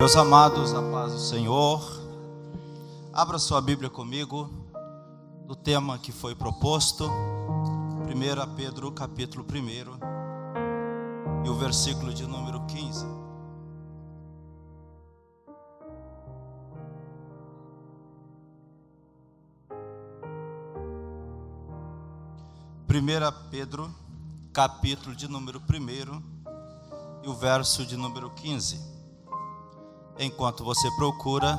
Meus amados, a paz do Senhor. Abra sua Bíblia comigo do tema que foi proposto, 1 Pedro capítulo 1 e o versículo de número 15. Pedro capítulo de número 1 e o verso de número 15. Enquanto você procura,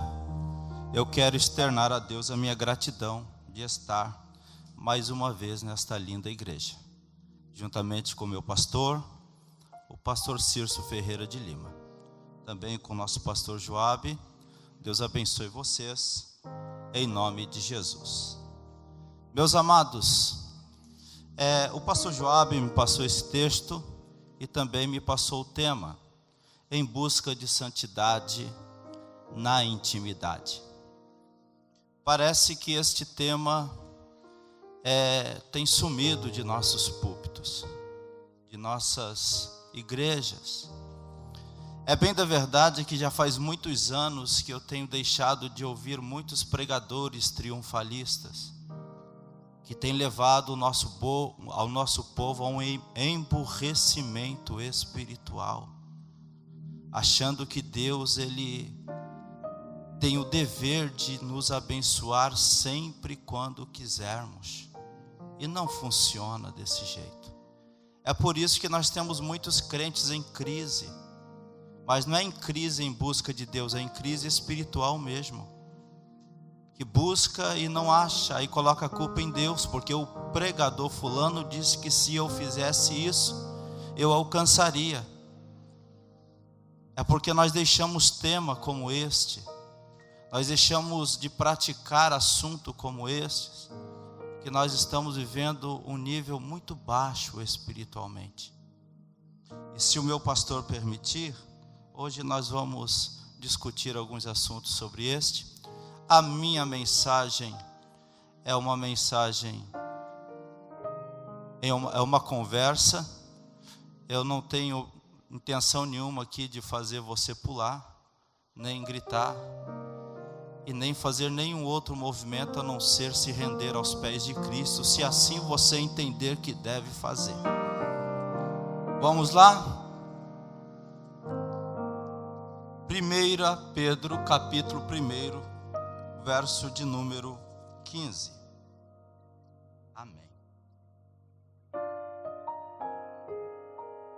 eu quero externar a Deus a minha gratidão de estar mais uma vez nesta linda igreja, juntamente com meu pastor, o pastor Cirso Ferreira de Lima, também com o nosso pastor Joabe. Deus abençoe vocês, em nome de Jesus. Meus amados, o pastor Joabe me passou esse texto e também me passou o tema: em busca de santidade na intimidade. Parece que este tema tem sumido de nossos púlpitos, de nossas igrejas. É bem da verdade que já faz muitos anos que eu tenho deixado de ouvir muitos pregadores triunfalistas, que têm levado ao nosso povo a um emburrecimento espiritual, achando que Deus ele tem o dever de nos abençoar sempre quando quisermos, e não funciona desse jeito. É por isso que nós temos muitos crentes em crise, mas não é em crise em busca de Deus, é em crise espiritual mesmo, que busca e não acha, aí coloca a culpa em Deus, porque o pregador fulano disse que se eu fizesse isso, eu alcançaria. É porque nós deixamos tema como este, nós deixamos de praticar assunto como estes, que nós estamos vivendo um nível muito baixo espiritualmente. E se o meu pastor permitir, hoje nós vamos discutir alguns assuntos sobre este. A minha mensagem é uma mensagem, é uma conversa. Eu não tenho intenção nenhuma aqui de fazer você pular, nem gritar, e nem fazer nenhum outro movimento a não ser se render aos pés de Cristo, se assim você entender que deve fazer. Vamos lá? 1 Pedro capítulo 1, verso de número 15. Amém.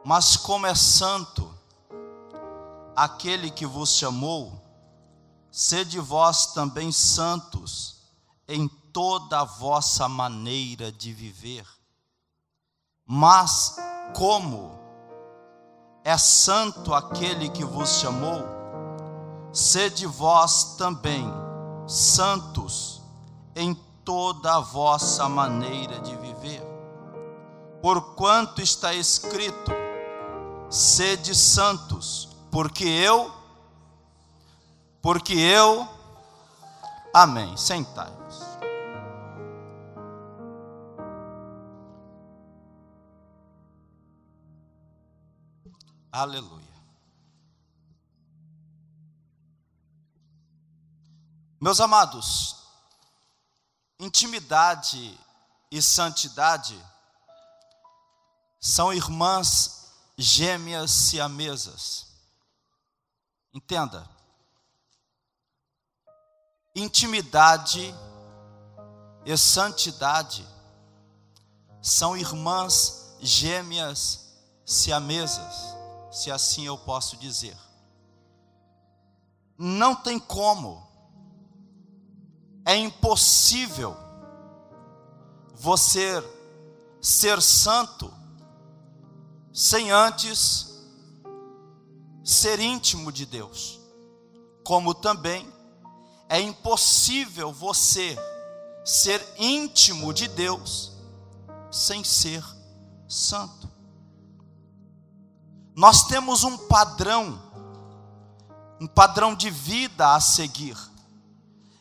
Mas como é santo aquele que vos chamou, sede vós também santos em toda a vossa maneira de viver. Mas como é santo aquele que vos chamou, sede vós também santos em toda a vossa maneira de viver. Porquanto está escrito: sede santos, porque eu, amém. Sentai-vos. Aleluia. Meus amados, intimidade e santidade são irmãs gêmeas siamesas. Entenda. Intimidade e santidade são irmãs gêmeas siamesas, se assim eu posso dizer. Não tem como, é impossível você ser santo sem antes ser íntimo de Deus, como também é impossível você ser íntimo de Deus sem ser santo. Nós temos um padrão de vida a seguir,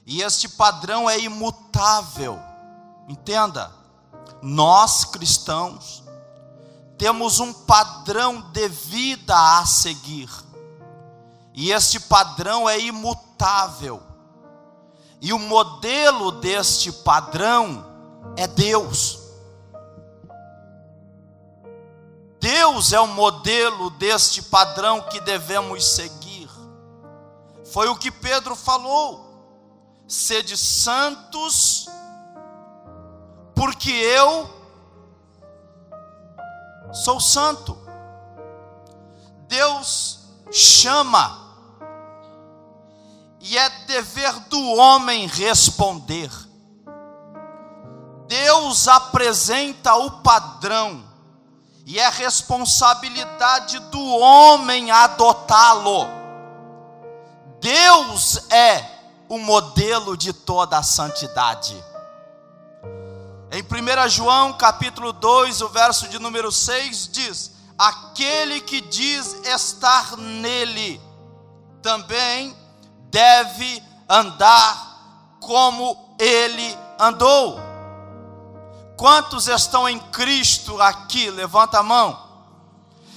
e este padrão é imutável. Entenda, nós cristãos temos um padrão de vida a seguir, E este padrão é imutável. E o modelo deste padrão é Deus. Deus é o modelo deste padrão que devemos seguir. Foi o que Pedro falou: sede santos, porque eu sou santo. Deus chama, e é dever do homem responder. Deus apresenta o padrão, e é responsabilidade do homem adotá-lo. Deus é o modelo de toda a santidade. Em 1 João capítulo 2, o verso de número 6 diz: aquele que diz estar nele, também deve andar como ele andou. Quantos estão em Cristo aqui? Levanta a mão.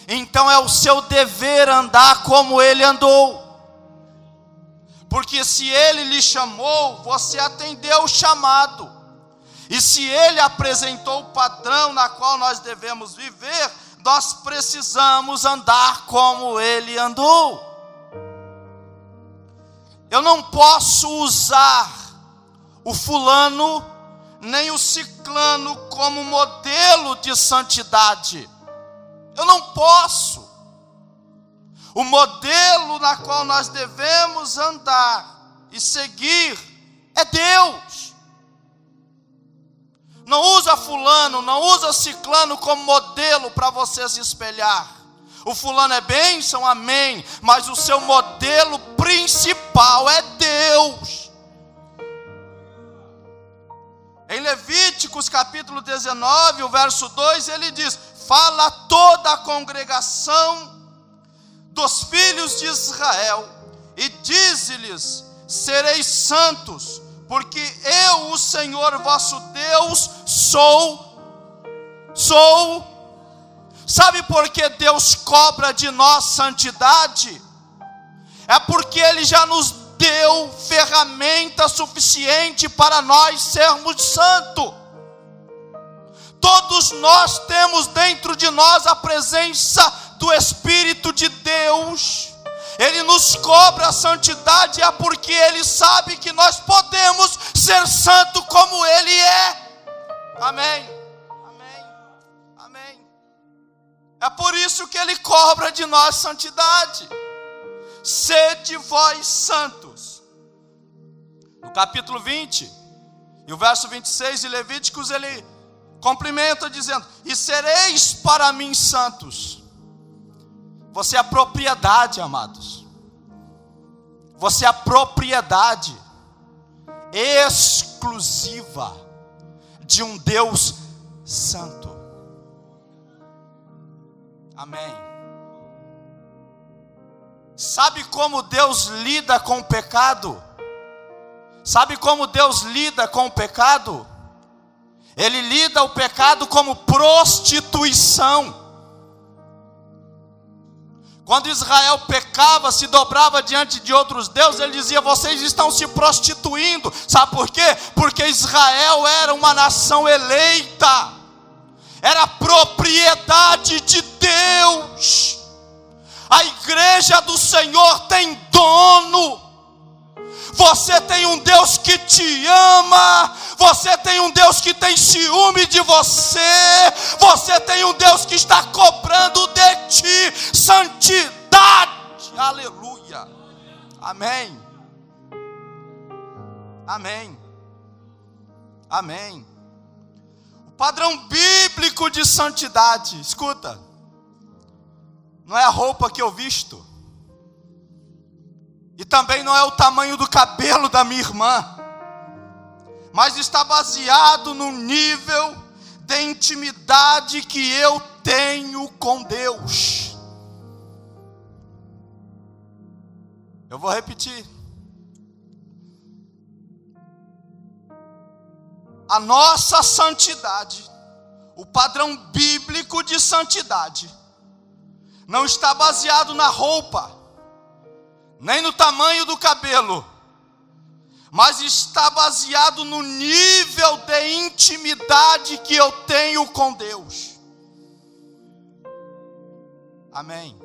Então é o seu dever andar como ele andou. Porque se ele lhe chamou, você atendeu o chamado. E se ele apresentou o padrão na qual nós devemos viver, nós precisamos andar como ele andou. Eu não posso usar o fulano nem o ciclano como modelo de santidade. Eu não posso. O modelo na qual nós devemos andar e seguir é Deus. Não usa fulano, não usa ciclano como modelo para você se espelhar. O fulano é bênção, amém, mas o seu modelo principal é Deus. Em Levíticos capítulo 19, o verso 2, ele diz: fala toda a congregação dos filhos de Israel, e dize-lhes: sereis santos, porque eu, o Senhor vosso Deus, sou. Sabe por que Deus cobra de nós santidade? É porque Ele já nos deu ferramenta suficiente para nós sermos santos. Todos nós temos dentro de nós a presença do Espírito de Deus. Ele nos cobra a santidade, é porque Ele sabe que nós podemos ser santo como Ele é. Amém, amém, amém. É por isso que Ele cobra de nós santidade. Sede vós santos. No capítulo 20 e o verso 26 de Levíticos, ele complementa dizendo: e sereis para mim santos. Você é a propriedade, amados. Você é a propriedade exclusiva de um Deus santo. Amém. Sabe como Deus lida com o pecado? Sabe como Deus lida com o pecado? Ele lida o pecado como prostituição. Quando Israel pecava, se dobrava diante de outros deuses, ele dizia: vocês estão se prostituindo. Sabe por quê? Porque Israel era uma nação eleita, era propriedade de Deus. A igreja do Senhor tem dono. Você tem um Deus que te ama. Você tem um Deus que tem ciúme de você. Você tem um Deus que está cobrando de ti santidade. Aleluia. Amém. Amém. Amém. O padrão bíblico de santidade, escuta, não é a roupa que eu visto, e também não é o tamanho do cabelo da minha irmã, mas está baseado no nível de intimidade que eu tenho com Deus. Eu vou repetir. A nossa santidade, o padrão bíblico de santidade, não está baseado na roupa, nem no tamanho do cabelo, mas está baseado no nível de intimidade que eu tenho com Deus. Amém.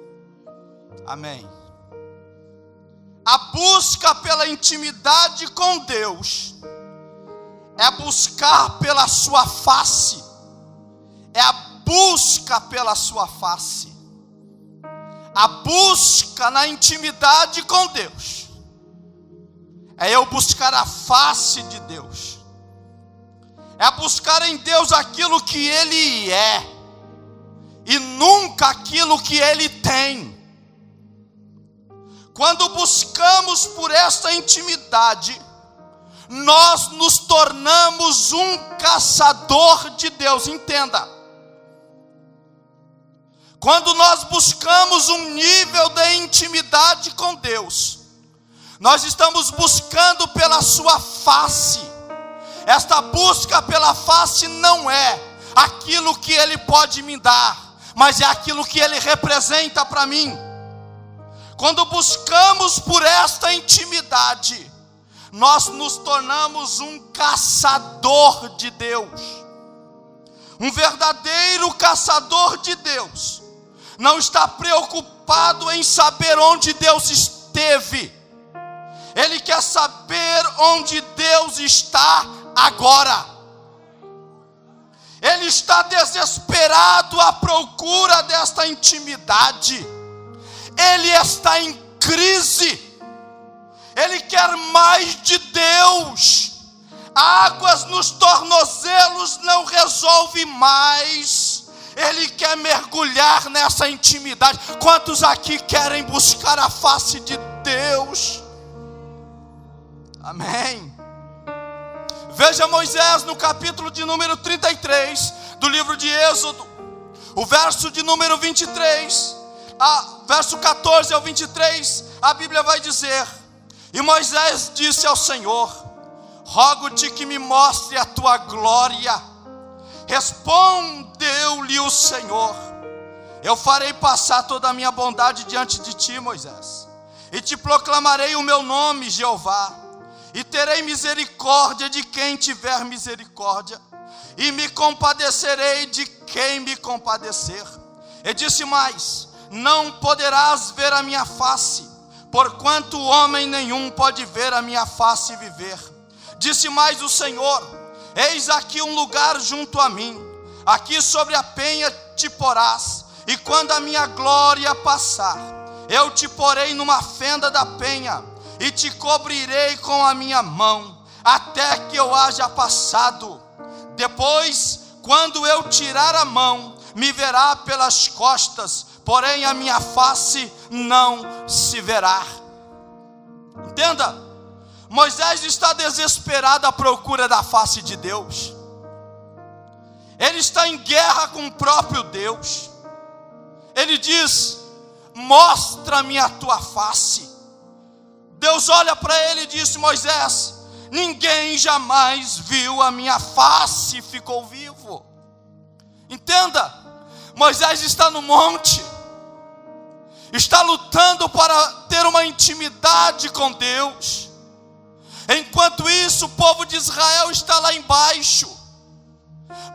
Amém. A busca pela intimidade com Deus é buscar pela sua face. É a busca pela sua face. A busca na intimidade com Deus é eu buscar a face de Deus. É buscar em Deus aquilo que Ele é e nunca aquilo que Ele tem. Quando buscamos por esta intimidade, nós nos tornamos um caçador de Deus. Entenda. Quando nós buscamos um nível de intimidade com Deus, nós estamos buscando pela sua face. Esta busca pela face não é aquilo que Ele pode me dar, mas é aquilo que Ele representa para mim. Quando buscamos por esta intimidade, nós nos tornamos um caçador de Deus. Um verdadeiro caçador de Deus não está preocupado em saber onde Deus esteve. Ele quer saber onde Deus está agora. Ele está desesperado à procura desta intimidade. Ele está em crise. Ele quer mais de Deus. Águas nos tornozelos não resolve mais. Ele quer mergulhar nessa intimidade. Quantos aqui querem buscar a face de Deus? Amém. Veja Moisés no capítulo de número 33 do livro de Êxodo, o verso de número 23, verso 14 ao 23, a Bíblia vai dizer: e Moisés disse ao Senhor: rogo-te que me mostre a tua glória. Respondeu-lhe o Senhor: eu farei passar toda a minha bondade diante de ti, Moisés, e te proclamarei o meu nome, Jeová, e terei misericórdia de quem tiver misericórdia, e me compadecerei de quem me compadecer. E disse mais: não poderás ver a minha face, porquanto homem nenhum pode ver a minha face e viver. Disse mais o Senhor: eis aqui um lugar junto a mim, aqui sobre a penha te porás, e quando a minha glória passar, eu te porei numa fenda da penha, e te cobrirei com a minha mão, até que eu haja passado. Depois, quando eu tirar a mão, me verá pelas costas, porém a minha face não se verá. Entenda. Moisés está desesperado à procura da face de Deus. Ele está em guerra com o próprio Deus. Ele diz: mostra-me a tua face. Deus olha para ele e disse: Moisés, ninguém jamais viu a minha face e ficou vivo. Entenda, Moisés está no monte, está lutando para ter uma intimidade com Deus. Enquanto isso, o povo de Israel está lá embaixo,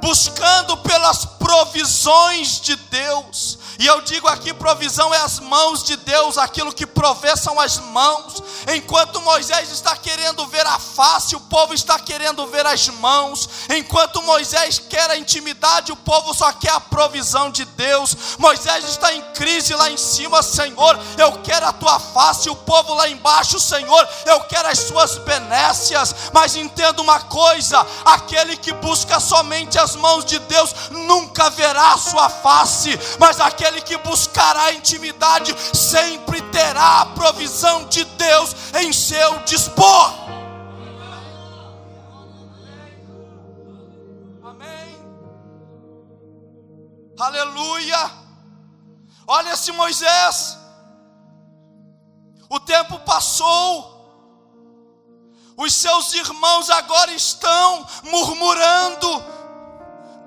buscando pelas provisões de Deus. E eu digo aqui, provisão é as mãos de Deus, aquilo que provê são as mãos. Enquanto Moisés está querendo ver a face, o povo está querendo ver as mãos. Enquanto Moisés quer a intimidade, o povo só quer a provisão de Deus. Moisés está em crise lá em cima: Senhor, eu quero a tua face. O povo lá embaixo: Senhor, eu quero as suas benécias. Mas entenda uma coisa: aquele que busca somente as mãos de Deus nunca verá a sua face, mas aquele que buscará a intimidade sempre terá a provisão de Deus em seu dispor. Amém. Aleluia. Olha esse Moisés. O tempo passou. Os seus irmãos agora estão murmurando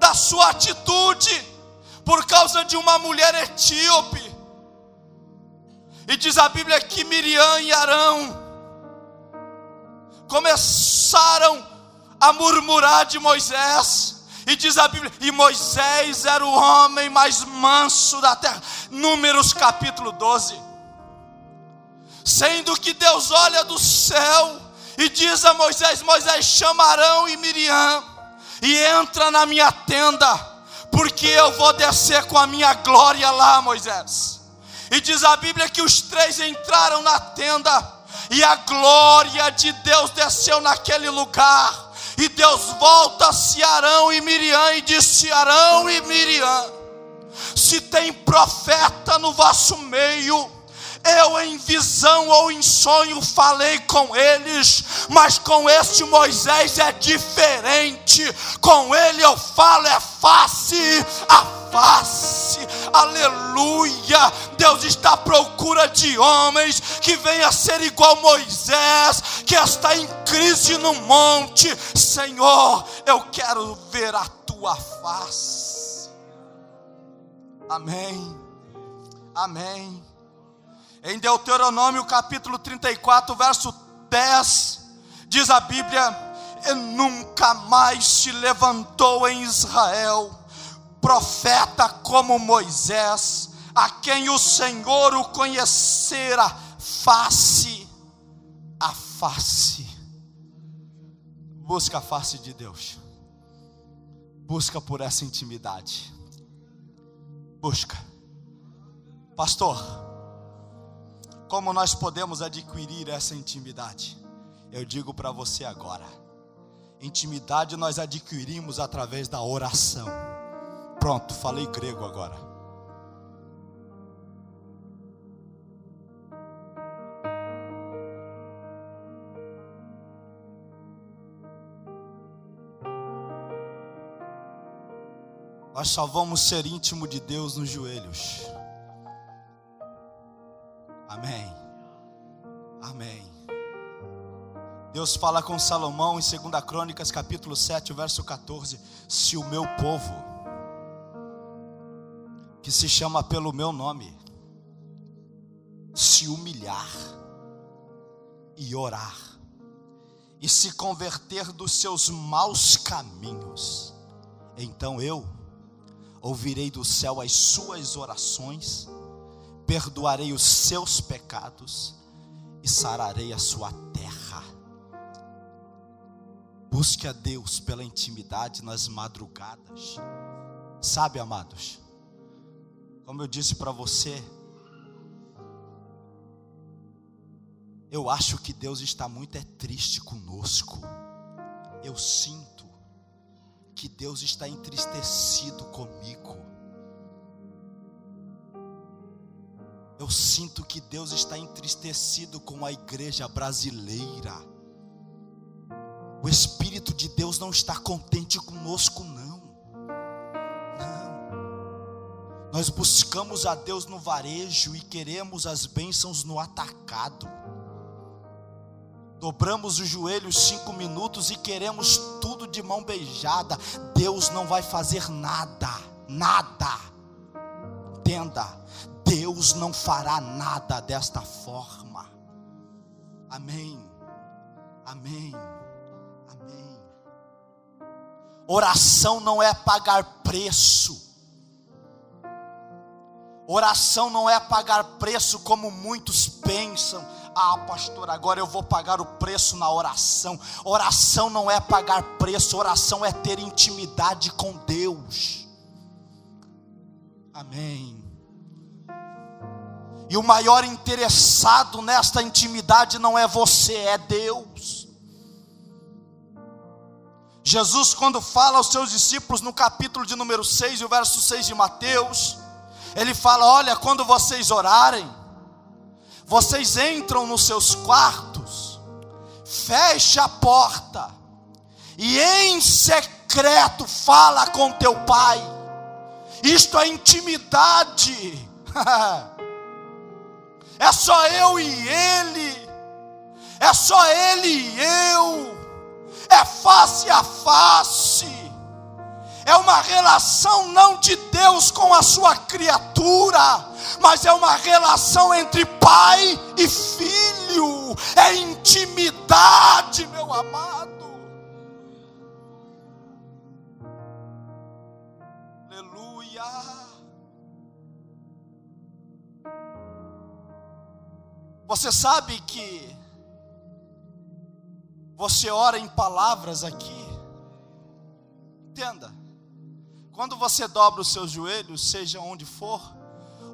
da sua atitude por causa de uma mulher etíope. E diz a Bíblia que Miriam e Arão começaram a murmurar de Moisés. E diz a Bíblia, e Moisés era o homem mais manso da terra. Números capítulo 12. Sendo que Deus olha do céu e diz a Moisés: Moisés, chama Arão e Miriam e entra na minha tenda, porque eu vou descer com a minha glória lá, Moisés. E diz a Bíblia que os três entraram na tenda, e a glória de Deus desceu naquele lugar. E Deus volta-se a Arão e Miriam e disse: Arão e Miriam, se tem profeta no vosso meio, eu em visão ou em sonho falei com eles, mas com este Moisés é diferente. Com ele eu falo face a face. Aleluia. Deus está à procura de homens que venham a ser igual Moisés, que está em crise no monte. Senhor, eu quero ver a tua face. Amém. Amém. Em Deuteronômio capítulo 34, verso 10, diz a Bíblia: e nunca mais se levantou em Israel profeta como Moisés, a quem o Senhor o conhecera face a face. Busca a face de Deus, busca por essa intimidade, busca. Pastor, como nós podemos adquirir essa intimidade? Eu digo para você agora: intimidade nós adquirimos através da oração. Pronto, falei grego agora. Nós só vamos ser íntimo de Deus nos joelhos. Amém. Amém. Deus fala com Salomão em 2 Crônicas capítulo 7, verso 14: se o meu povo, que se chama pelo meu nome, se humilhar e orar e se converter dos seus maus caminhos, então eu ouvirei do céu as suas orações, perdoarei os seus pecados e sararei a sua terra. Busque a Deus pela intimidade nas madrugadas. Sabe, amados, como eu disse para você, eu acho que Deus está muito triste conosco. Eu sinto que Deus está entristecido comigo. Eu sinto que Deus está entristecido com a igreja brasileira. O Espírito de Deus não está contente conosco, não. Nós buscamos a Deus no varejo e queremos as bênçãos no atacado. Dobramos os joelhos 5 minutos e queremos tudo de mão beijada. Deus não vai fazer nada, nada. Entenda, Deus não fará nada desta forma. Amém, amém, amém. Oração não é pagar preço. Oração não é pagar preço como muitos pensam. Ah, pastor, agora eu vou pagar o preço na oração. Oração não é pagar preço, oração é ter intimidade com Deus. Amém. E o maior interessado nesta intimidade não é você, é Deus. Jesus, quando fala aos seus discípulos no capítulo de número 6, o verso 6 de Mateus, ele fala: olha, quando vocês orarem, vocês entram nos seus quartos, fecha a porta e em secreto fala com teu pai. Isto é intimidade. É só eu e ele, é só ele e eu, é face a face, é uma uma relação não de Deus com a sua criatura, mas é uma relação entre pai e filho. É intimidade, meu amado. Aleluia. Você sabe que você ora em palavras aqui? Entenda, quando você dobra os seus joelhos, seja onde for,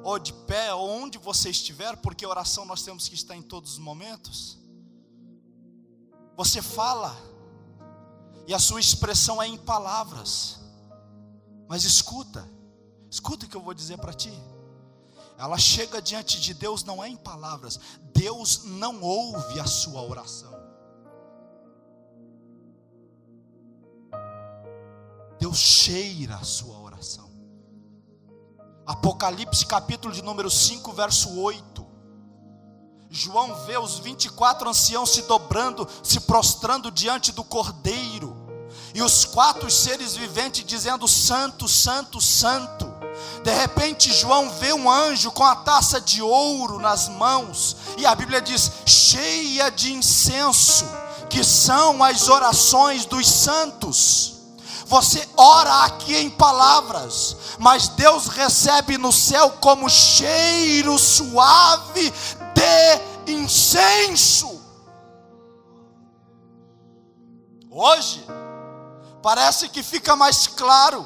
ou de pé, ou onde você estiver, porque oração nós temos que estar em todos os momentos, você fala, e a sua expressão é em palavras, mas escuta o que eu vou dizer para ti. Ela chega diante de Deus não é em palavras. Deus não ouve a sua oração. Deus cheira a sua oração. Apocalipse capítulo de número 5, verso 8. João vê os 24 anciãos se dobrando, se prostrando diante do Cordeiro, e os 4 seres viventes dizendo: Santo, Santo, Santo. De repente João vê um anjo com a taça de ouro nas mãos, e a Bíblia diz: cheia de incenso, que são as orações dos santos. Você ora aqui em palavras, mas Deus recebe no céu como cheiro suave de incenso. Hoje parece que fica mais claro,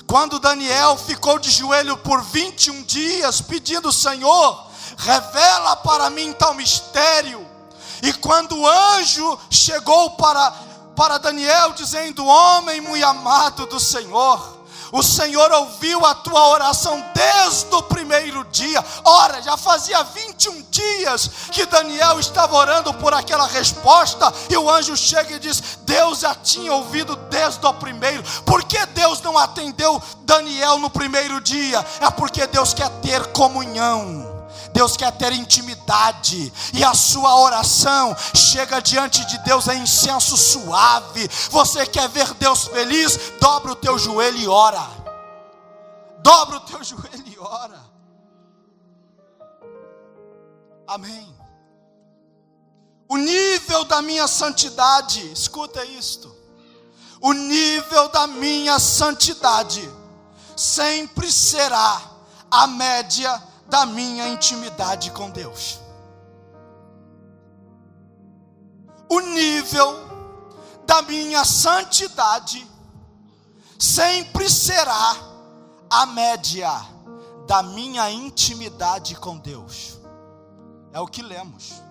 quando Daniel ficou de joelho por 21 dias, pedindo: Senhor, revela para mim tal mistério. E quando o anjo chegou para Daniel, dizendo: homem muito amado do Senhor, o Senhor ouviu a tua oração desde o primeiro dia. Ora, já fazia 21 dias que Daniel estava orando por aquela resposta, e o anjo chega e diz: Deus já tinha ouvido desde o primeiro. Por que Deus não atendeu Daniel no primeiro dia? É porque Deus quer ter comunhão, Deus quer ter intimidade, e a sua oração chega diante de Deus em incenso suave. Você quer ver Deus feliz? Dobra o teu joelho e ora. Dobra o teu joelho e ora. Amém. O nível da minha santidade, escuta isto, o nível da minha santidade sempre será a média da minha intimidade com Deus. O nível da minha santidade sempre será a média da minha intimidade com Deus. É o que lemos.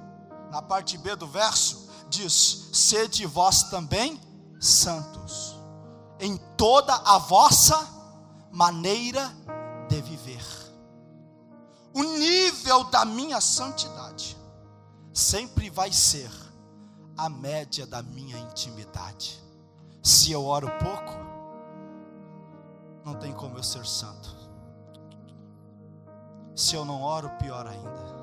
Na parte B do verso diz: sede vós também santos em toda a vossa maneira de viver. O nível da minha santidade sempre vai ser a média da minha intimidade. Se eu oro pouco, não tem como eu ser santo. Se eu não oro, pior ainda.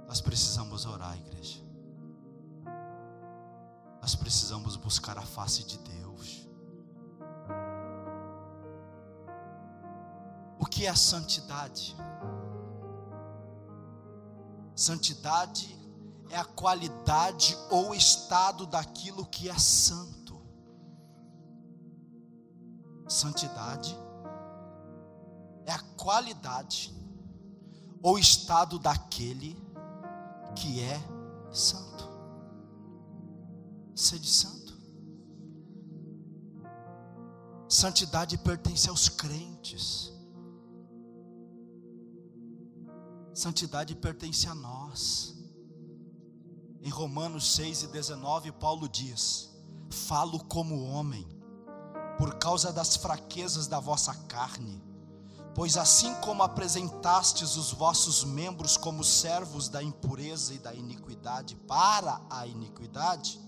Nós precisamos orar, igreja. Nós precisamos buscar a face de Deus. O que é santidade? Santidade é a qualidade ou estado daquilo que é santo. Santidade é a qualidade ou estado daquele que é santo. Sede santo. Santidade pertence aos crentes. Santidade pertence a nós. Em Romanos 6:19, Paulo diz: falo como homem, por causa das fraquezas da vossa carne. Pois assim como apresentastes os vossos membros como servos da impureza e da iniquidade para a iniquidade,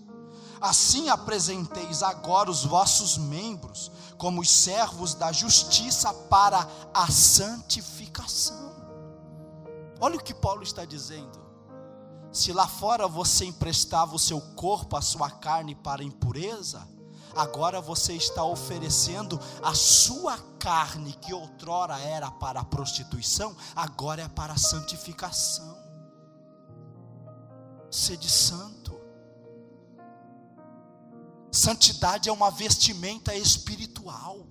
assim apresenteis agora os vossos membros como os servos da justiça para a santificação. Olha o que Paulo está dizendo. Se lá fora você emprestava o seu corpo, a sua carne para a impureza, agora você está oferecendo a sua carne, que outrora era para a prostituição, agora é para a santificação. Sede santo. Santidade é uma vestimenta espiritual.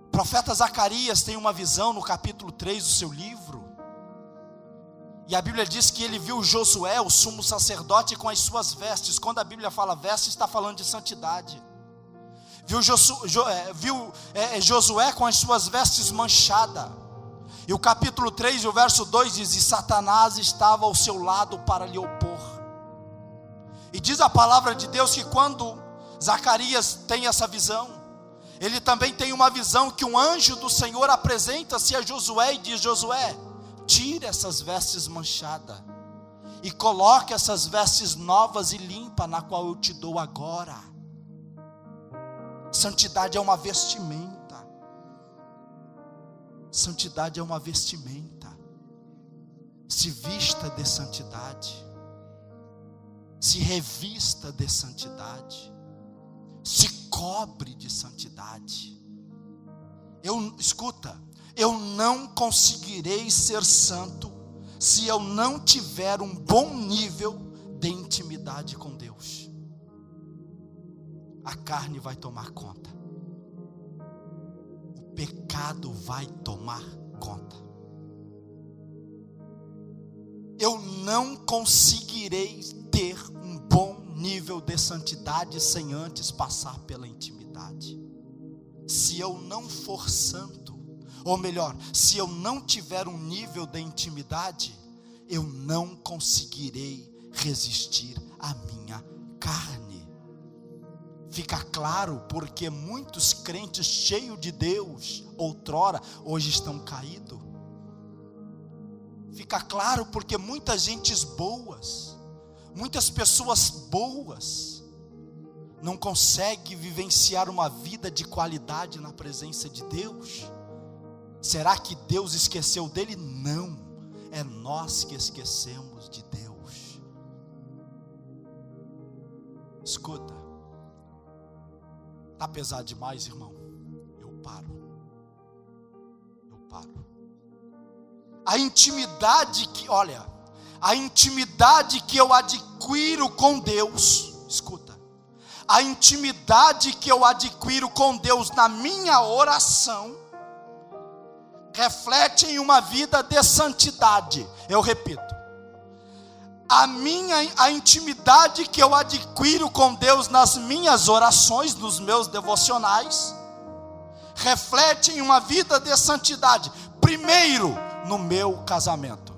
O profeta Zacarias tem uma visão no capítulo 3 do seu livro. E a Bíblia diz que ele viu Josué, o sumo sacerdote, com as suas vestes. Quando a Bíblia fala vestes, está falando de santidade. Viu Josué com as suas vestes manchadas. E o capítulo 3, o verso 2 diz: e Satanás estava ao seu lado para lhe opor. E diz a palavra de Deus que quando Zacarias tem essa visão, ele também tem uma visão que um anjo do Senhor apresenta-se a Josué e diz: Josué, tire essas vestes manchadas e coloque essas vestes novas e limpas, na qual eu te dou agora. Santidade é uma vestimenta. Santidade é uma vestimenta. Se vista de santidade. Se revista de santidade. Se cobre de santidade. Escuta, eu não conseguirei ser santo se eu não tiver um bom nível de intimidade com Deus. A carne vai tomar conta. O pecado vai tomar conta. Eu não conseguirei ter um bom nível de santidade sem antes passar pela intimidade. Se eu não for santo, ou melhor, se eu não tiver um nível de intimidade, eu não conseguirei resistir à minha carne. Fica claro porque muitos crentes cheios de Deus, outrora, hoje estão caídos. Fica claro porque muitas gentes boas, muitas pessoas boas, não conseguem vivenciar uma vida de qualidade na presença de Deus. Será que Deus esqueceu dele? Não, é nós que esquecemos de Deus. Escuta, está pesado demais, irmão? Eu paro. A intimidade que eu adquiro com Deus, escuta, a intimidade que eu adquiro com Deus na minha oração, reflete em uma vida de santidade. Eu repito, a intimidade que eu adquiro com Deus nas minhas orações, nos meus devocionais, reflete em uma vida de santidade. Primeiro, no meu casamento.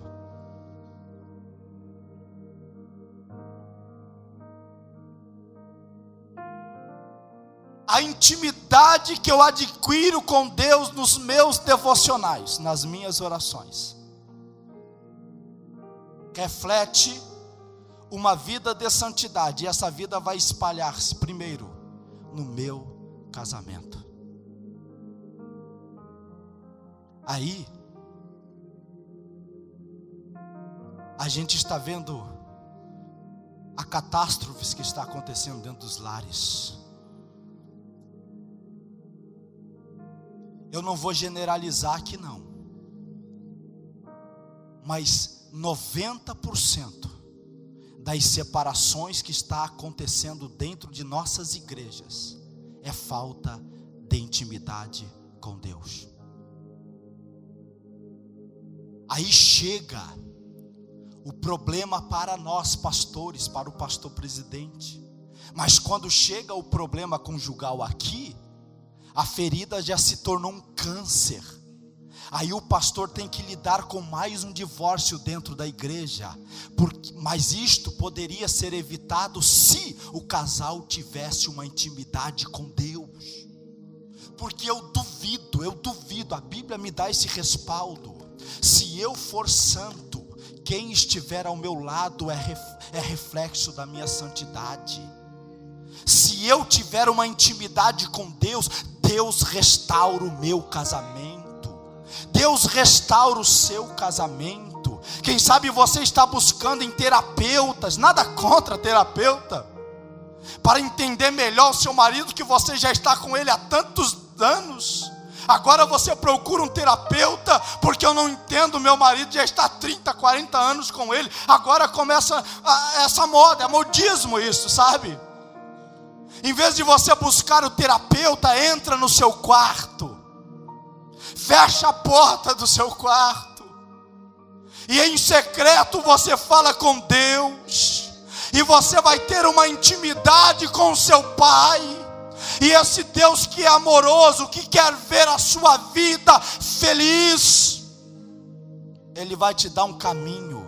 A intimidade que eu adquiro com Deus nos meus devocionais, nas minhas orações, reflete uma vida de santidade. E essa vida vai espalhar-se primeiro no meu casamento. Aí a gente está vendo a catástrofe que está acontecendo dentro dos lares. Eu não vou generalizar aqui não, mas 90% das separações que está acontecendo dentro de nossas igrejas é falta de intimidade com Deus. Aí chega o problema para nós pastores, para o pastor presidente. Mas quando chega o problema conjugal aqui, a ferida já se tornou um câncer. Aí o pastor tem que lidar com mais um divórcio dentro da igreja. Mas isto poderia ser evitado se o casal tivesse uma intimidade com Deus. Porque eu duvido, a Bíblia me dá esse respaldo. Se eu for santo, quem estiver ao meu lado é reflexo da minha santidade. Se eu tiver uma intimidade com Deus, Deus restaura o meu casamento. Deus restaura o seu casamento. Quem sabe você está buscando em terapeutas, nada contra terapeuta, para entender melhor o seu marido, que você já está com ele há tantos anos. Agora você procura um terapeuta, porque eu não entendo, meu marido já está há 30, 40 anos com ele. Agora começa essa moda, é modismo isso, sabe? Em vez de você buscar o terapeuta, entra no seu quarto, fecha a porta do seu quarto, e em secreto você fala com Deus, e você vai ter uma intimidade com o seu Pai. E esse Deus que é amoroso, que quer ver a sua vida feliz, Ele vai te dar um caminho,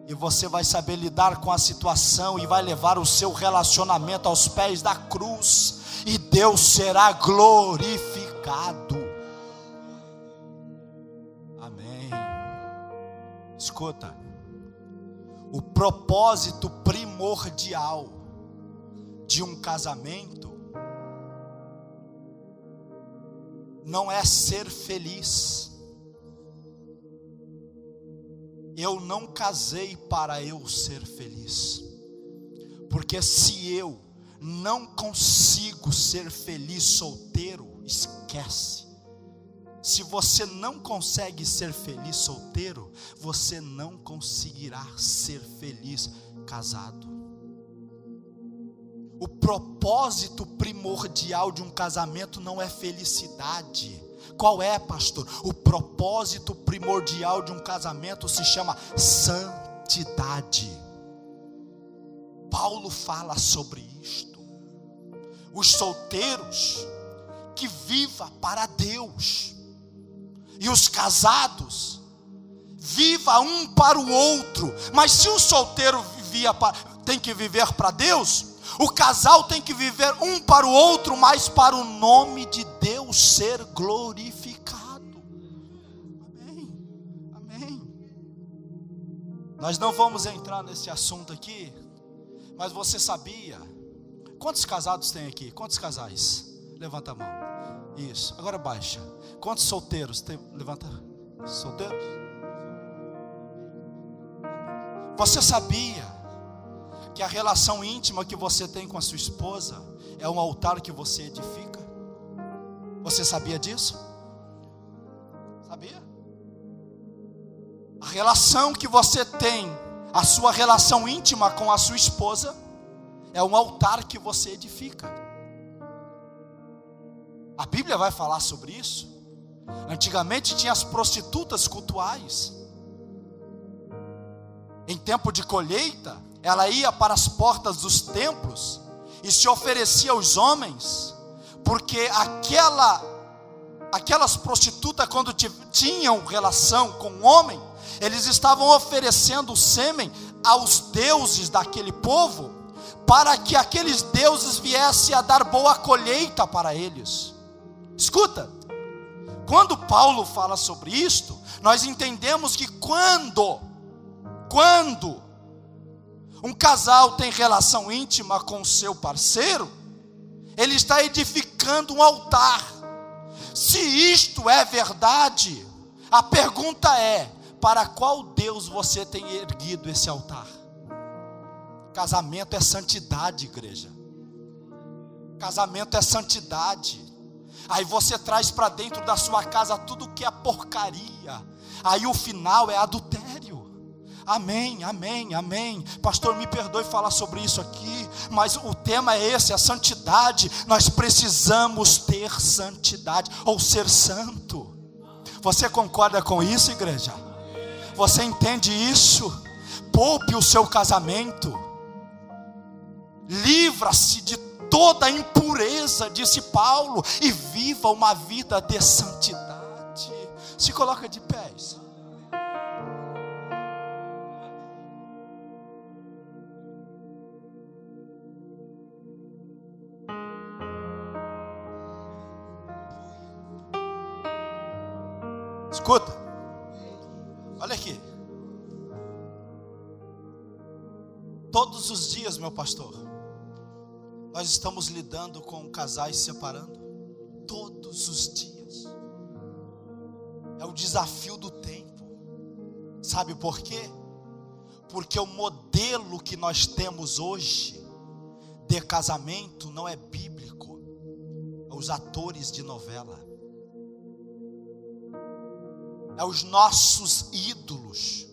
e você vai saber lidar com a situação, e vai levar o seu relacionamento aos pés da cruz, e Deus será glorificado. Amém. Escuta, o propósito primordial de um casamento não é ser feliz. Eu não casei para eu ser feliz, porque se eu não consigo ser feliz solteiro, esquece. Se você não consegue ser feliz solteiro, você não conseguirá ser feliz casado. O propósito primordial de um casamento não é felicidade. Qual é, pastor? O propósito primordial de um casamento se chama santidade. Paulo fala sobre isto. Os solteiros, que viva para Deus. E os casados, viva um para o outro. Mas se o solteiro tem que viver para Deus, o casal tem que viver um para o outro, mas para o nome de Deus ser glorificado. Amém, amém. Nós não vamos entrar nesse assunto aqui, mas você sabia? Quantos casados tem aqui? Quantos casais? Levanta a mão. Isso, agora baixa. Quantos solteiros tem? Levanta. Solteiros? Você sabia que a relação íntima que você tem com a sua esposa é um altar que você edifica? Você sabia disso? Sabia? A relação que você tem, a sua relação íntima com a sua esposa, é um altar que você edifica. A Bíblia vai falar sobre isso. Antigamente tinha as prostitutas cultuais. Em tempo de colheita, ela ia para as portas dos templos e se oferecia aos homens, porque aquelas prostitutas, quando tinham relação com o homem, eles estavam oferecendo o sêmen aos deuses daquele povo, para que aqueles deuses viessem a dar boa colheita para eles. Escuta, quando Paulo fala sobre isto, nós entendemos que quando um casal tem relação íntima com o seu parceiro, ele está edificando um altar. Se isto é verdade, a pergunta é: para qual Deus você tem erguido esse altar? Casamento é santidade, igreja. Casamento é santidade. Aí você traz para dentro da sua casa tudo que é porcaria. Aí o final é adultério. Amém, amém, amém. Pastor, me perdoe falar sobre isso aqui, mas o tema é esse, a santidade. Nós precisamos ter santidade, ou ser santo. Você concorda com isso, igreja? Você entende isso? Poupe o seu casamento. Livra-se de toda a impureza, disse Paulo, e viva uma vida de santidade. Se coloca de pés. Escuta, olha aqui. Todos os dias, meu pastor, nós estamos lidando com casais se separando. Todos os dias. É o desafio do tempo. Sabe por quê? Porque o modelo que nós temos hoje de casamento não é bíblico. É os atores de novela. É os nossos ídolos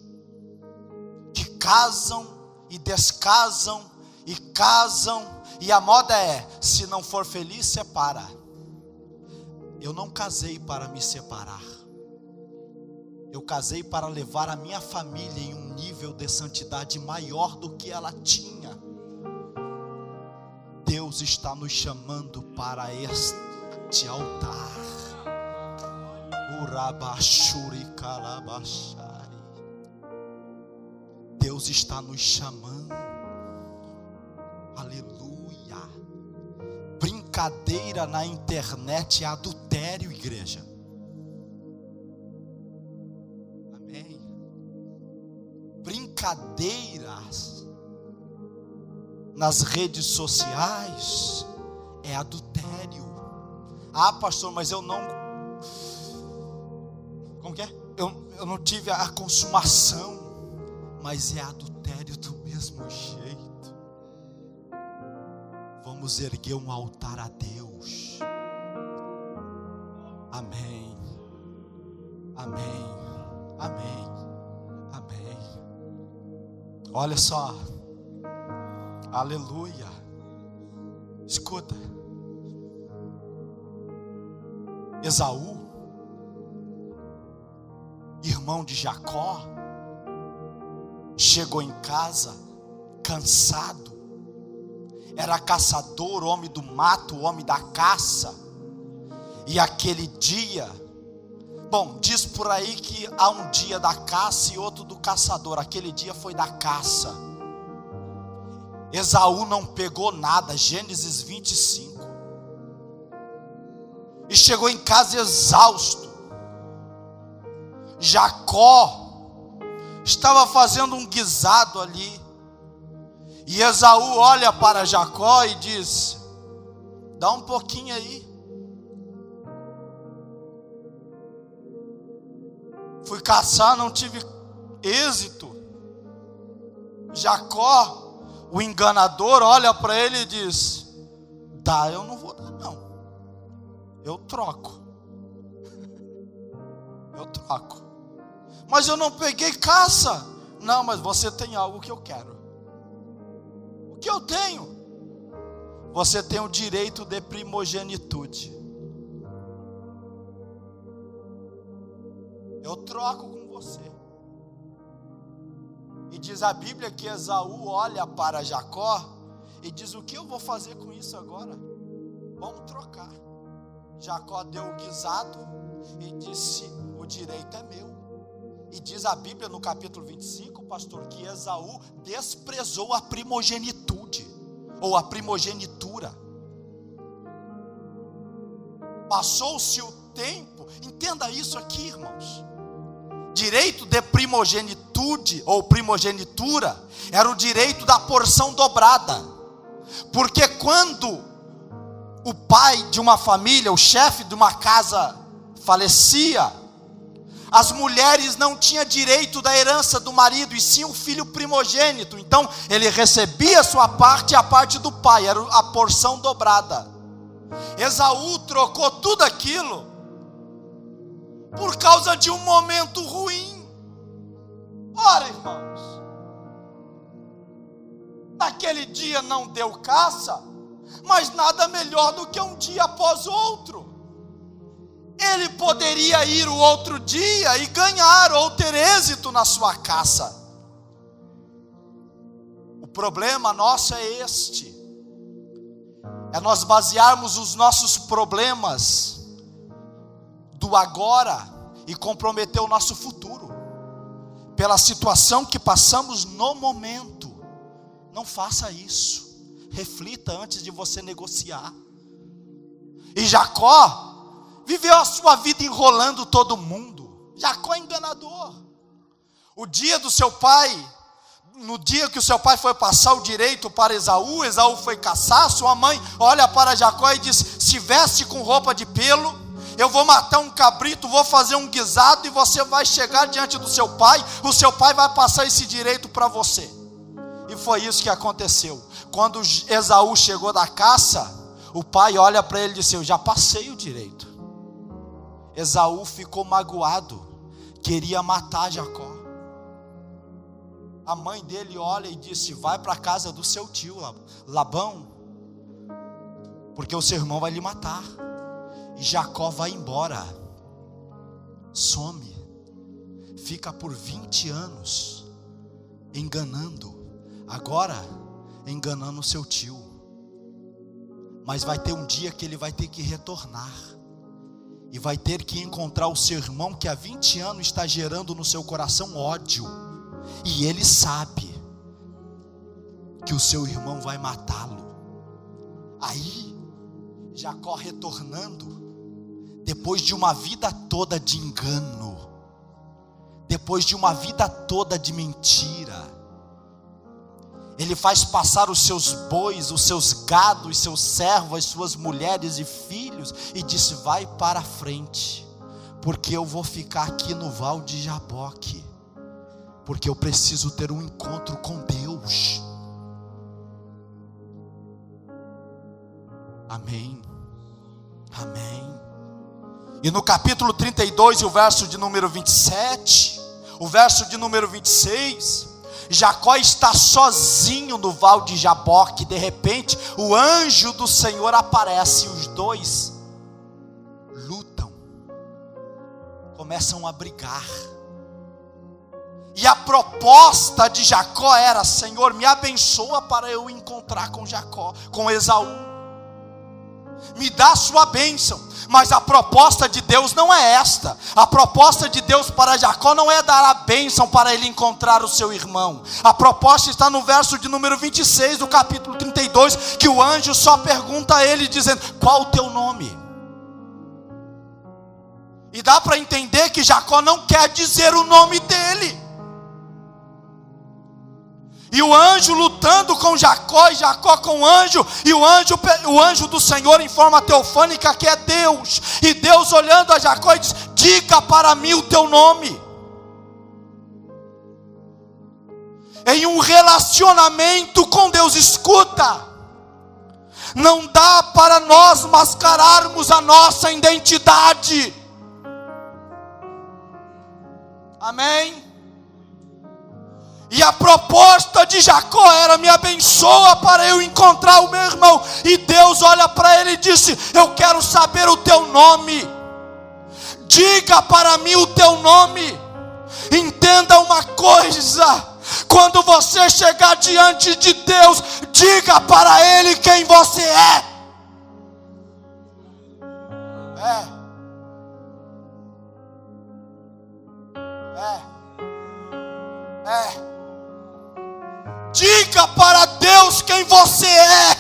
que casam e descasam e casam, e a moda é: se não for feliz, separa. Eu não casei para me separar. Eu casei para levar a minha família em um nível de santidade maior do que ela tinha. Deus está nos chamando para este altar. Deus está nos chamando. Aleluia. Brincadeira na internet é adultério, igreja. Amém. Brincadeiras nas redes sociais é adultério. Ah, pastor, mas eu não... Como que é? Eu não tive a consumação. Mas é adultério do mesmo jeito. Vamos erguer um altar a Deus. Amém. Amém. Amém. Amém. Olha só. Aleluia. Escuta. Esaú, irmão de Jacó, chegou em casa cansado. Era caçador, homem do mato, homem da caça. E aquele dia, bom, diz por aí que há um dia da caça e outro do caçador. Aquele dia foi da caça. Esaú não pegou nada, Gênesis 25. E chegou em casa exausto. Jacó estava fazendo um guisado ali. E Esaú olha para Jacó e diz: dá um pouquinho aí. Fui caçar, não tive êxito. Jacó, o enganador, olha para ele e diz: dá, eu não vou dar não. Eu troco. Eu troco. Mas eu não peguei caça. Não, mas você tem algo que eu quero. O que eu tenho? Você tem o direito de primogenitude. Eu troco com você. E diz a Bíblia que Esaú olha para Jacó e diz: o que eu vou fazer com isso agora? Vamos trocar. Jacó deu o guisado e disse: o direito é meu. E diz a Bíblia no capítulo 25, pastor, que Esaú desprezou a primogenitude, ou a primogenitura. Passou-se o tempo, entenda isso aqui, irmãos. Direito de primogenitude, ou primogenitura, era o direito da porção dobrada. Porque quando o pai de uma família, o chefe de uma casa falecia, as mulheres não tinham direito da herança do marido, e sim o filho primogênito. Então ele recebia a sua parte e a parte do pai, era a porção dobrada. Esaú trocou tudo aquilo por causa de um momento ruim. Ora, irmãos, naquele dia não deu caça, mas nada melhor do que um dia após outro. Ele poderia ir o outro dia e ganhar ou ter êxito na sua caça. O problema nosso é este: é nós basearmos os nossos problemas do agora e comprometer o nosso futuro pela situação que passamos no momento. Não faça isso. Reflita antes de você negociar. E Jacó viveu a sua vida enrolando todo mundo. Jacó é enganador. O dia do seu pai, no dia que o seu pai foi passar o direito para Esaú, Esaú foi caçar. Sua mãe olha para Jacó e diz: se veste com roupa de pelo eu vou matar um cabrito, vou fazer um guisado e você vai chegar diante do seu pai, o seu pai vai passar esse direito para você. E foi isso que aconteceu. Quando Esaú chegou da caça, o pai olha para ele e disse: eu já passei o direito. Esaú ficou magoado, queria matar Jacó. A mãe dele olha e disse: vai para a casa do seu tio Labão, porque o seu irmão vai lhe matar. E Jacó vai embora, some, fica por 20 anos enganando, agora enganando o seu tio. Mas vai ter um dia que ele vai ter que retornar, e vai ter que encontrar o seu irmão que há 20 anos está gerando no seu coração ódio, e ele sabe que o seu irmão vai matá-lo. Aí Jacó retornando, depois de uma vida toda de engano, depois de uma vida toda de mentira, ele faz passar os seus bois, os seus gados, os seus servos, as suas mulheres e filhos, e disse: vai para a frente, porque eu vou ficar aqui no Val de Jaboque, porque eu preciso ter um encontro com Deus. Amém, amém. E no capítulo 32, e o verso de número 27, o verso de número 26, Jacó está sozinho no Val de Jaboque. De repente o anjo do Senhor aparece, e os dois lutam, começam a brigar. E a proposta de Jacó era: Senhor, me abençoa para eu encontrar com Esaú, me dá a sua bênção. Mas a proposta de Deus não é esta. A proposta de Deus para Jacó não é dar a bênção para ele encontrar o seu irmão. A proposta está no verso de número 26 do capítulo 32, que o anjo só pergunta a ele, dizendo: qual o teu nome? E dá para entender que Jacó não quer dizer o nome dele. E o anjo lutando com Jacó, e Jacó com o anjo, e o anjo do Senhor em forma teofânica, que é Deus. E Deus olhando a Jacó e diz: diga para mim o teu nome. Em um relacionamento com Deus, escuta, não dá para nós mascararmos a nossa identidade. Amém? E a proposta de Jacó era: me abençoa para eu encontrar o meu irmão. E Deus olha para ele e disse: eu quero saber o teu nome. Diga para mim o teu nome. Entenda uma coisa: quando você chegar diante de Deus, diga para Ele quem você é. Diga para Deus quem você é.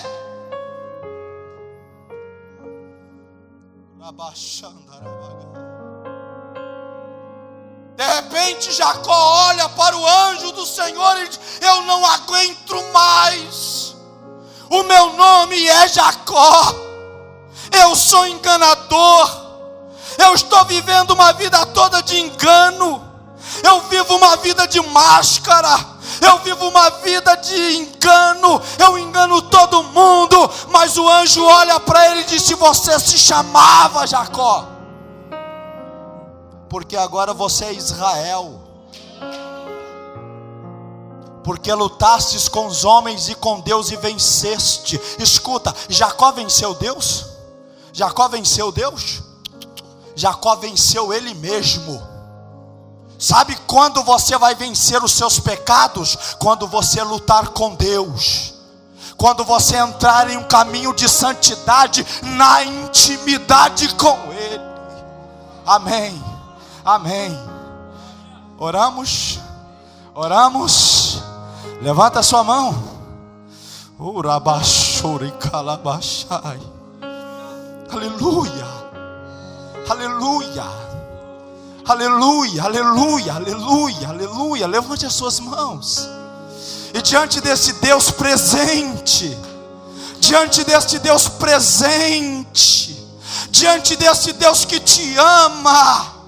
De repente Jacó olha para o anjo do Senhor e diz: eu não aguento mais. O meu nome é Jacó. Eu sou enganador. Eu estou vivendo uma vida toda de engano. Eu vivo uma vida de máscara. Eu vivo uma vida de engano. Eu engano todo mundo. Mas o anjo olha para ele e disse: você se chamava Jacó, porque agora você é Israel. Porque lutastes com os homens e com Deus e venceste. Escuta, Jacó venceu Deus? Jacó venceu Deus? Jacó venceu ele mesmo. Sabe quando você vai vencer os seus pecados? Quando você lutar com Deus. Quando você entrar em um caminho de santidade, na intimidade com Ele. Amém, amém. Oramos, oramos. Levanta a sua mão. Aleluia, aleluia. Aleluia, aleluia, aleluia, aleluia. Levante as suas mãos. E diante desse Deus presente, diante deste Deus presente, diante desse Deus que te ama.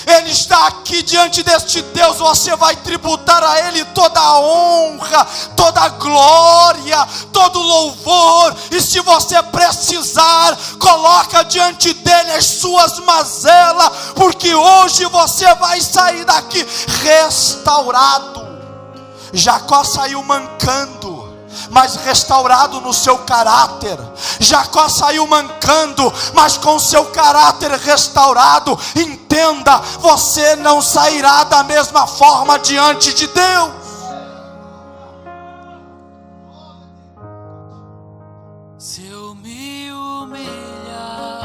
Ele está aqui diante deste Deus. Você vai tributar a Ele toda a honra, toda a glória, todo o louvor. E se você precisar, coloca diante dele as suas mazelas, porque hoje você vai sair daqui restaurado. Jacó saiu mancando, mas restaurado no seu caráter. Jacó saiu mancando, mas com seu caráter restaurado. Entenda, você não sairá da mesma forma diante de Deus. Se eu me humilhar,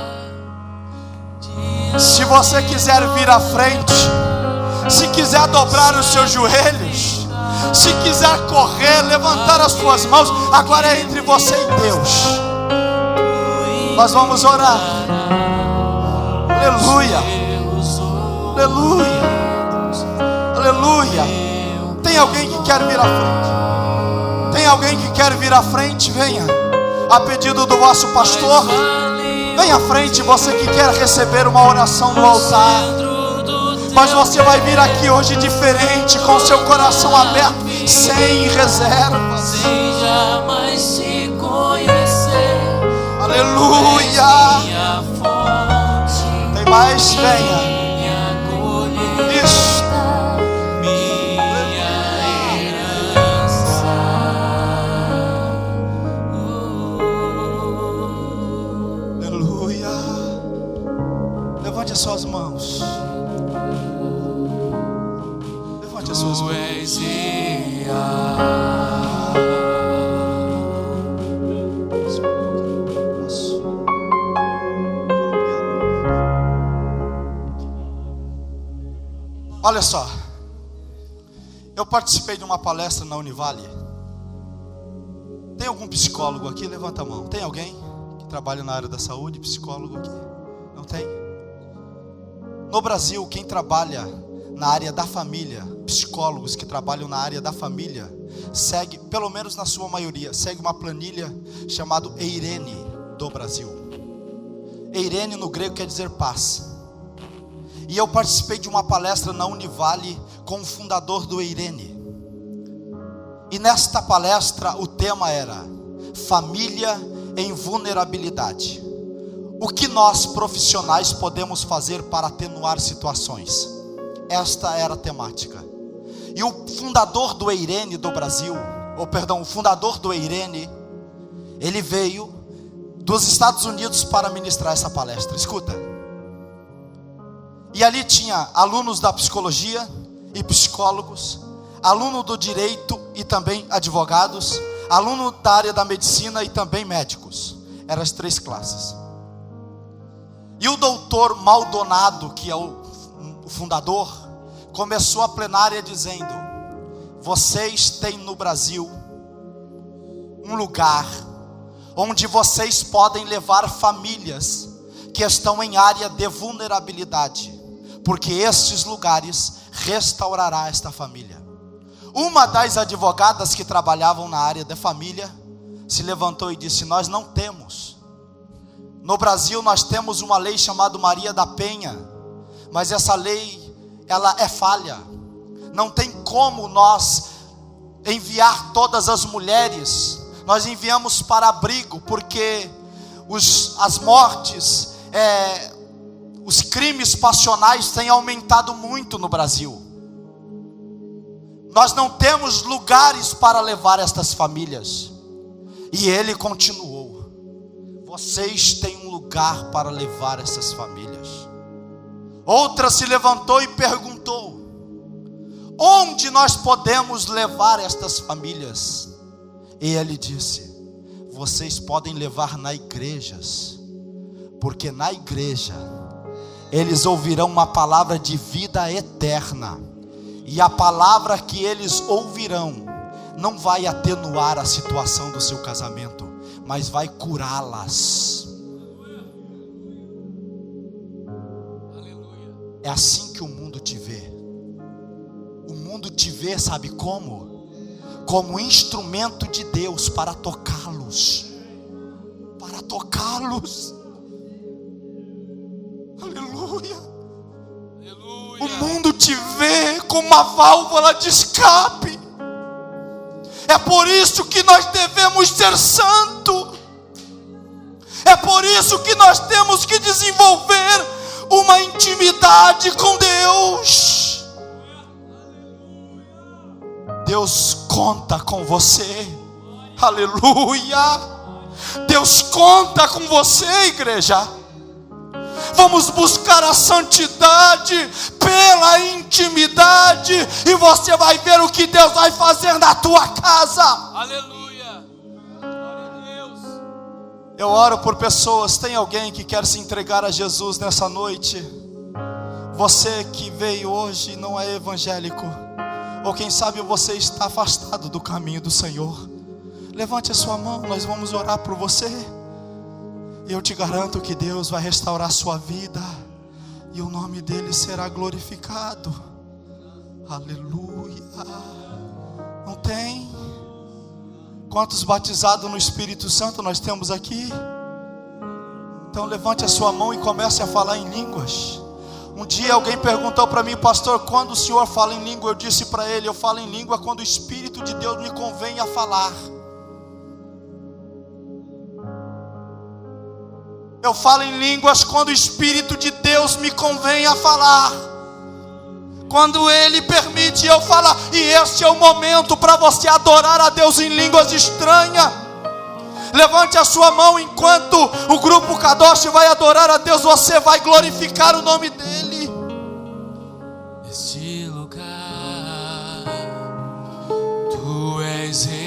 se você quiser vir à frente, se quiser dobrar os seus joelhos, se quiser correr, levantar as suas mãos, agora é entre você e Deus. Nós vamos orar. Aleluia, aleluia, aleluia. Tem alguém que quer vir à frente? Tem alguém que quer vir à frente? Venha, a pedido do vosso pastor. Venha à frente, você que quer receber uma oração no altar. Mas você vai vir aqui hoje diferente, com seu coração aberto, sem reservas. sem jamais se conhecer. Aleluia. Minha fonte, Tem mais? Venha. minha colheita, Isso. minha herança. Aleluia. Levante as suas mãos. Levante as suas Tu mãos. és Olha só, eu participei de uma palestra na Univale. Tem algum psicólogo aqui? Levanta a mão. Tem alguém que trabalha na área da saúde, psicólogo aqui? Não tem? No Brasil, quem trabalha na área da família, psicólogos que trabalham na área da família, segue, pelo menos na sua maioria, segue uma planilha chamada Eirene do Brasil. Eirene no grego quer dizer paz. E eu participei de uma palestra na Univale com o fundador do Eirene. E nesta palestra o tema era família em vulnerabilidade. O que nós profissionais podemos fazer para atenuar situações? Esta era a temática. E o fundador do Eirene do Brasil, o fundador do Eirene, ele veio dos Estados Unidos para ministrar essa palestra. Escuta. E ali tinha alunos da psicologia e psicólogos, aluno do direito e também advogados, aluno da área da medicina e também médicos. Eram as três classes. E o doutor Maldonado, que é o fundador, começou a plenária dizendo: vocês têm no Brasil um lugar onde vocês podem levar famílias que estão em área de vulnerabilidade, porque estes lugares restaurará esta família. Uma das advogadas que trabalhavam na área da família se levantou e disse: nós não temos. No Brasil nós temos uma lei chamada Maria da Penha, mas essa lei, ela é falha. Não tem como nós enviar todas as mulheres. Nós enviamos para abrigo, porque as mortes, os crimes passionais têm aumentado muito no Brasil. Nós não temos lugares para levar estas famílias. E ele continuou: vocês têm um lugar para levar essas famílias. Outra se levantou e perguntou: onde nós podemos levar estas famílias? E ele disse: vocês podem levar nas igrejas, porque na igreja eles ouvirão uma palavra de vida eterna, e a palavra que eles ouvirão não vai atenuar a situação do seu casamento, mas vai curá-las. É assim que o mundo te vê. O mundo te vê, sabe como? Como instrumento de Deus para tocá-los. Para tocá-los. te vê como uma válvula de escape. É por isso que nós devemos ser santos. É por isso que nós temos que desenvolver uma intimidade com Deus. Deus conta com você. Aleluia. Deus conta com você, igreja. Vamos buscar a santidade pela intimidade, e você vai ver o que Deus vai fazer na tua casa. Aleluia. Glória a Deus. Eu oro por pessoas. Tem alguém que quer se entregar a Jesus nessa noite? Você que veio hoje e não é evangélico, ou quem sabe você está afastado do caminho do Senhor, levante a sua mão, nós vamos orar por você. E eu te garanto que Deus vai restaurar a sua vida, e o nome dele será glorificado. Aleluia. Não tem? Quantos batizados no Espírito Santo nós temos aqui? Então levante a sua mão e comece a falar em línguas. Um dia alguém perguntou para mim: pastor, quando o senhor fala em língua? Eu disse para ele: eu falo em língua quando o Espírito de Deus me convém a falar. Eu falo em línguas quando o Espírito de Deus me convém a falar. Quando Ele permite eu falar. E este é o momento para você adorar a Deus em línguas estranhas. Levante a sua mão enquanto o grupo Kadosh vai adorar a Deus. Você vai glorificar o nome dEle. Este lugar, Tu és real.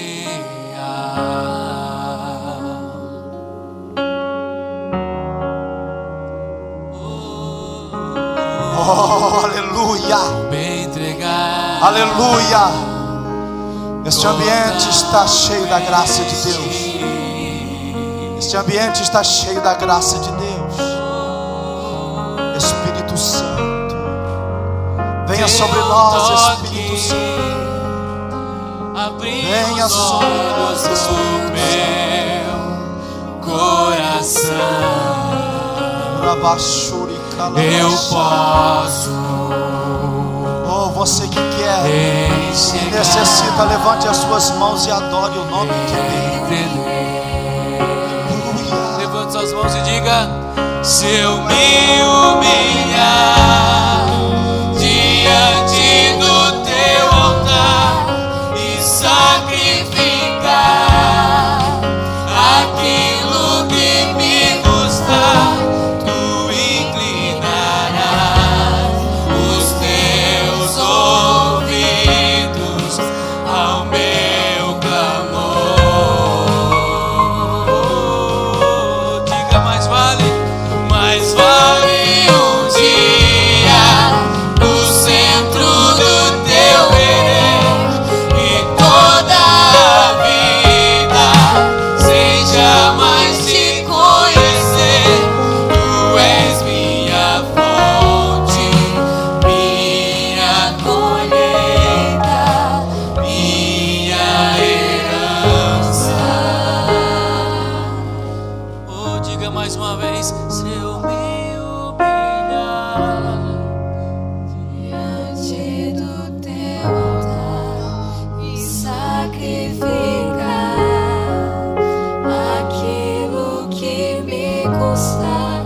Oh, aleluia. Me entregar. Aleluia. Este ambiente está cheio da graça de Deus. Este ambiente está cheio da graça de Deus. Espírito Santo, venha sobre nós, Espírito Santo. Venha sobre nós, Espírito meu coração. Eu posso. Oh, você que quer e necessita, levante as suas mãos e adore o nome de Deus. Levante suas mãos e diga: se eu me humilhar diante do teu altar e sacrificar aquilo que me custa, tu inclinarás os teus ouvidos ao meu clamor. Diga: mais vale um dia no centro do teu querer e toda a vida seja mais te conhecer. Tu és minha fonte, minha colheita, minha herança. Oh, diga mais uma vez: se eu me humilhar diante do teu altar e sacrificar aquilo que me custar,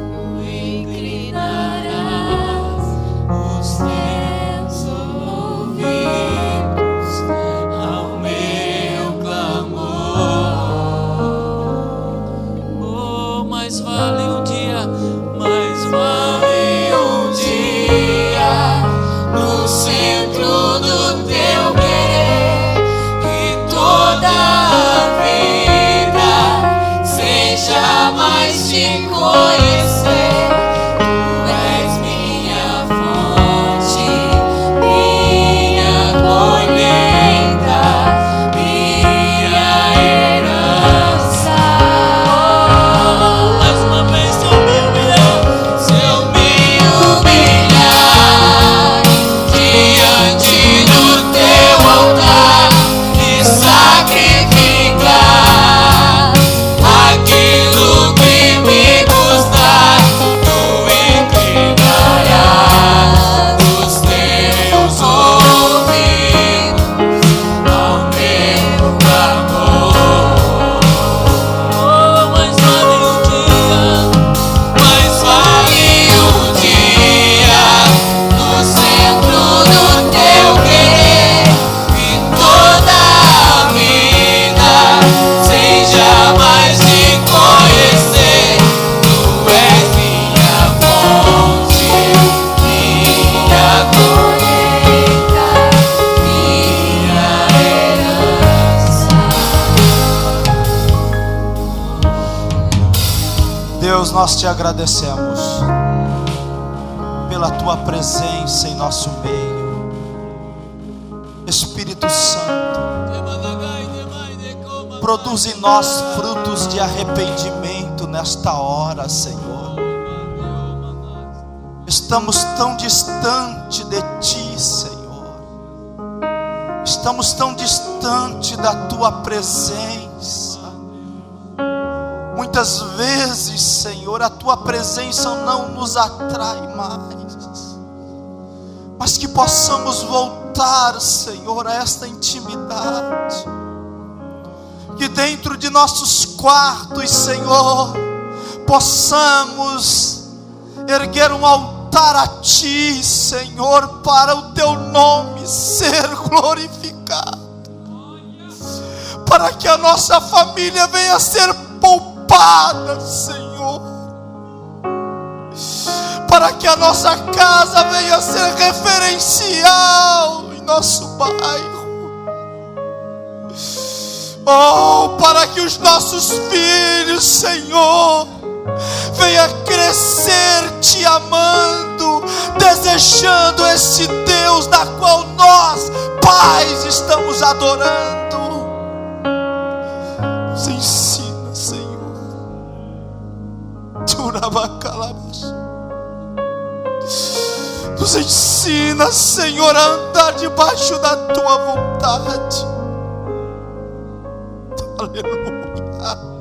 tu inclinarás os teus ouvidos ao meu clamor. Oh, mais vale Deus, nós te agradecemos pela tua presença em nosso meio. Espírito Santo, produz em nós frutos de arrependimento nesta hora, Senhor. Estamos tão distante de ti, Senhor. Estamos tão distante da tua presença. Muitas vezes, Senhor, a tua presença não nos atrai mais, mas que possamos voltar, Senhor, a esta intimidade. Que dentro de nossos quartos, Senhor, possamos erguer um altar a ti, Senhor, para o teu nome ser glorificado, para que a nossa família venha a ser poupada, Senhor, para que a nossa casa venha a ser referencial em nosso bairro. Oh, para que os nossos filhos, Senhor, venha crescer te amando, desejando esse Deus da qual nós, pais, estamos adorando. Nos ensina, Senhor. Nos ensina, Senhor, a andar debaixo da tua vontade. Aleluia.